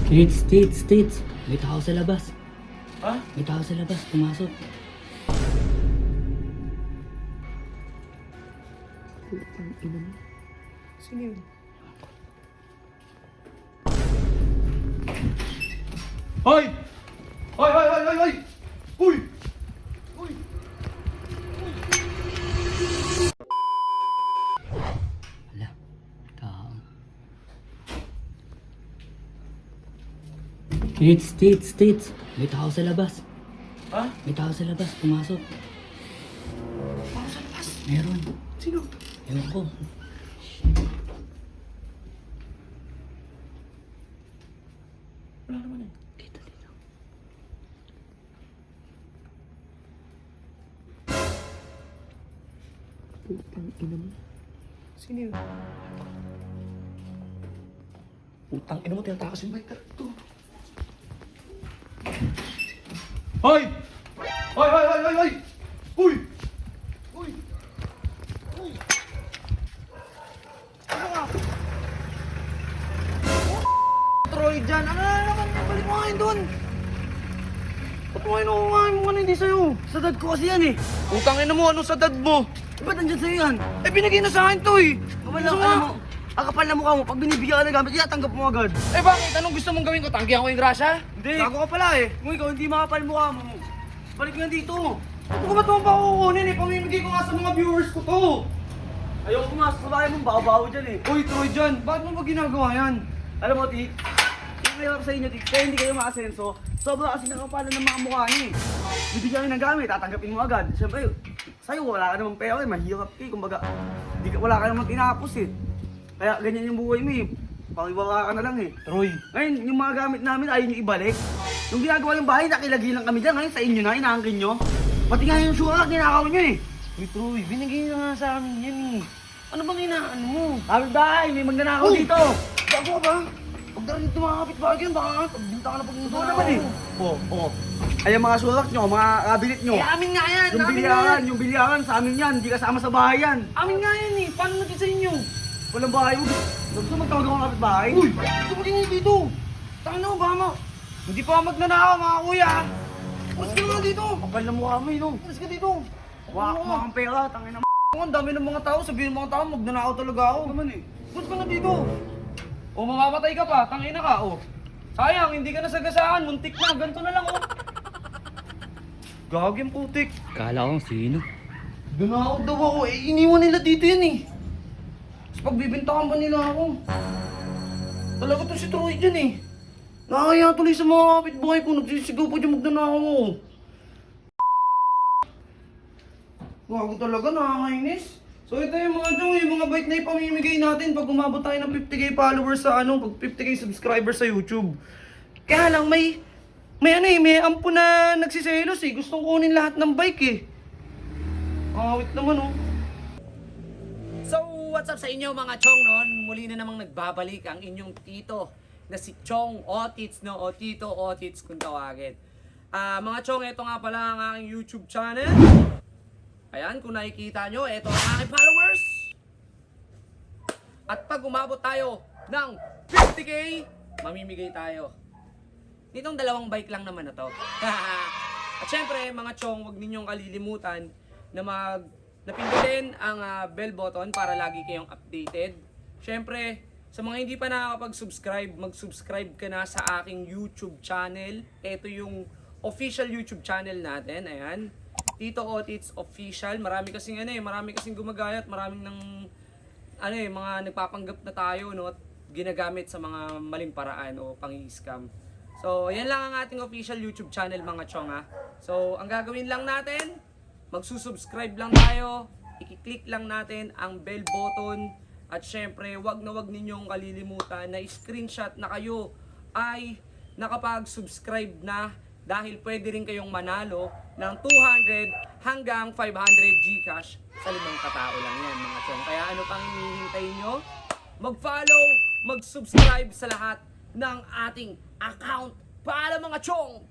Tits. May tao sa labas. Ha? May tao sa labas. Pumasok. Putang ina mo. Sino yun? Hoy! Hoy! Uy! Uy! Wala. Tao. Tits. May tao sa labas. Ha? May tao sa labas. Pumasok. Baka sa labas. Meron. Sino? Ewan ko. Wala naman eh. Dito. Putang ina mo. Sino yun? Utang ina mo, tinatakas yung bike. Ito. Hoy! Hoy! Uy! Uy! Uy! Ano nga? Troy dyan! Ano na naman? Balik mo ngayon doon! Ba't mo ngayon ako ngayon mo hindi sa'yo? Sa dad ko kasi yan eh. Utang ina mo, anong sa dad mo? Ba't nandyan sa'yo yan? Eh, binigay na sa akin to eh! Wala, Gusto alam mo, ang kapal na mukha mo, pag binibigyan ka ng gamit, tatanggap mo agad. Eh bakit? Anong gusto mong gawin ko? Tanggihan ko yung grasya? Hindi. Gago ka pala eh. Kung ikaw hindi makapal mukha mo, balik nga dito. Ito ko ba ito pa kukunin eh? Pamimigay ko nga sa mga viewers ko to! Ayoko pumasok sa bahay mo, baho-baho dyan eh. Uy, Troy dyan! Bakit mo ba ginagawa yan? Alam mo, Tik, yung mahirap sa inyo, Tik, kaya hindi kayo maasenso, sobra kasi nakapalan ng mga mukha niyo eh. Bibigyan kayo ng gamit, tatanggapin mo agad. Siyempre, sa'yo wala ka namang pera eh, mahirap ka eh. Kumbaga, wala ka namang tinapos eh. Kaya ganyan yung buhay mo eh. Pakiwala ka na lang eh. Troy! Ngayon, yung mga gamit namin ayaw nyo ibalik. Yung ginagawa yung bahay, nakilagi lang kami dyan. Ngayon, sa inyo na, inaangkin nyo. Pati nga yung sura, ginakaw nyo eh. Uy, Troy, binigay na nga sa amin yan eh. Ano bang inaano mo? Kapit bahay, may magnanakaw Uy! dito. Bago ka ba? Huwag na rin tumakapit ba yan? Baka nga, pagbinta ka na pag Ito naman eh. Oo. Ay, yung mga surak nyo, mga kabinet nyo. Eh, amin nga yan! Yung bilyaran, sa amin yan. Hindi kasama sa bahay yan. Amin nga yan eh! Paano natin sa inyo? Walang bahay mo. Gusto mo magtawag ako ng kapit bahay? Uy! Gusto mo din dito! Tangin mo, baka hindi pa magnanakaw mga kuya! Pulis ka naman dito! Kapal na mukha mo eh, no? Pulis ka dito! Wala kang pera, tangin na Ang dami ng mga tao, sabihin ng mga tao, magnanakaw talaga ako. naman eh. Pulis ka na dito! O mamamatay ka pa, tangina ka, o. Sayang, hindi ka nasagasaan, muntik na, ganito na lang, o. Gaging putik. Kala ko sino. Nanakaw daw ako, eh, iniwan nila dito yan eh. Tapos pagbibintakan pa nila ako. Talaga to si Troy dyan eh. Nakakaya tuloy sa mga kapitbahay ko, nagsisigaw pa dyan magnanakaw ako. Gago talaga, nakakainis. So ito yung mga chong, yung mga bike na ipamimigay natin pag umabot tayo ng 50k followers sa pag 50k subscribers sa YouTube. Kaya lang may ampo na nagsiselos eh. Gustong kunin lahat ng bike eh. Awit naman oh. So, what's up sa inyo mga chong noon? Muli na namang nagbabalik ang inyong tito na si Chong Otits, no? O Tito Otits kung tawagin. Mga chong, ito nga pala ang aking YouTube channel. Ayan, kung nakikita nyo, ito ang aking followers. At pag umabot tayo ng 50k, mamimigay tayo. Nitong dalawang bike lang naman na to. At syempre, mga chong, huwag ninyong kalilimutan na napindutin ang bell button para lagi kayong updated. Syempre, sa mga hindi pa nakakapag-subscribe, mag-subscribe ka na sa aking YouTube channel. Ito yung official YouTube channel natin. Ayan. Tito Otits Official. Marami kasing gumagayat, maraming mga nagpapanggap na tayo, no, at ginagamit sa mga maling paraan o pang-i-scam. So, yan lang ang ating official YouTube channel mga chong ha. So, ang gagawin lang natin, magsusubscribe lang tayo, i-click lang natin ang bell button, at syempre, wag ninyong kalilimutan na screenshot na kayo ay nakapag-subscribe na, dahil pwede rin kayong manalo ng 200 hanggang 500 GCash sa 5 katao lang yan mga chong. Kaya ano pang hinihintay nyo? Mag-follow, mag-subscribe sa lahat ng ating account para mga chong!